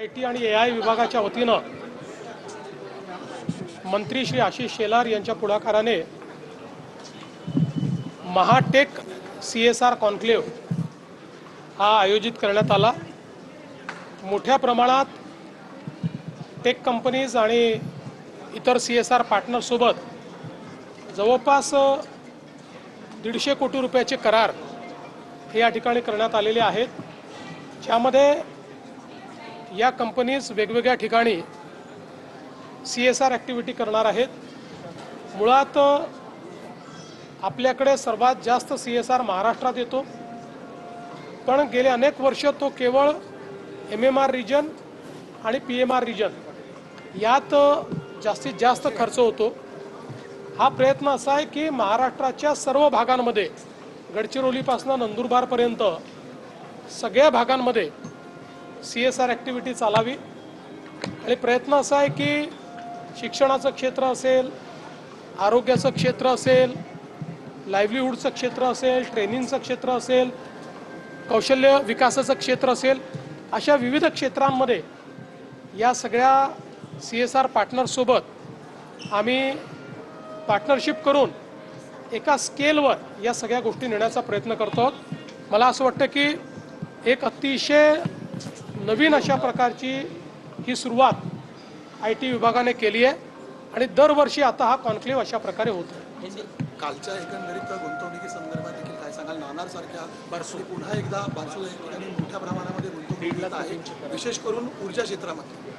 IT आणि AI विभागाच्या वतीनं मंत्री श्री आशिष शेलार यांच्या पुढाकाराने महाटेक CSR कॉन्क्लेव्ह हा आयोजित करण्यात आला। मोठ्या प्रमाणात टेक कंपनीज आणि इतर CSR पार्टनरसोबत जवळपास 150 कोटी रुपयाचे करार हे या ठिकाणी करण्यात आलेले आहेत, ज्यामध्ये या कंपनीज वेगवेगळ्या ठिकाणी CSR ॲक्टिव्हिटी करणार आहेत। मुळात आपल्याकडे सर्वात जास्त CSR महाराष्ट्रात येतो, पण गेले अनेक वर्ष तो केवळ MMR रिजन आणि PMR रिजन यात जास्तीत जास्त खर्च होतो। हा प्रयत्न असा आहे की महाराष्ट्राच्या सर्व भागांमध्ये गडचिरोलीपासून नंदुरबारपर्यंत सगळ्या भागांमध्ये CSR ॲक्टिव्हिटी चालावी आणि प्रयत्न असा आहे की शिक्षणाचं क्षेत्र असेल, आरोग्याचं क्षेत्र असेल, लाईव्हलीहूडचं क्षेत्र असेल, ट्रेनिंगचं क्षेत्र असेल, कौशल्य विकासाचं क्षेत्र असेल, अशा विविध क्षेत्रांमध्ये या सगळ्या CSR पार्टनरसोबत आम्ही पार्टनरशिप करून एका स्केलवर या सगळ्या गोष्टी नेण्याचा प्रयत्न करतो आहोत। मला असं वाटतं की एक अतिशय नवीन अशा प्रकारची ही सुरुवात IT विभागाने केली आहे आणि दरवर्षी आता हा कॉन्क्लेव्ह अशा प्रकारे होतो। कालच्या एकंदरीत गुंतवणुकी संदर्भात देखील काय सांगाल? नाणारसारख्या बारसू पुन्हा एकदा बारसू या ठिकाणी मोठ्या प्रमाणामध्ये गुंतवणूक आहे, विशेष करून ऊर्जा क्षेत्रामध्ये।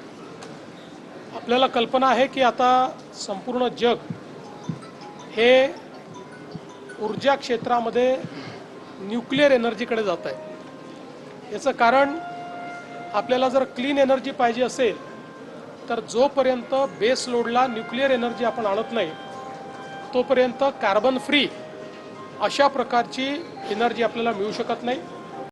आपल्याला कल्पना आहे की आता संपूर्ण जग हे ऊर्जा क्षेत्रामध्ये न्यूक्लिअर एनर्जीकडे जात आहे। याचं कारण आपल्याला जर क्लीन एनर्जी पाहिजे असेल तर जोपर्यंत बेस लोडला न्यूक्लिअर एनर्जी आपण आणत नाही तोपर्यंत कार्बन फ्री अशा प्रकारची एनर्जी आपल्याला मिळू शकत नाही।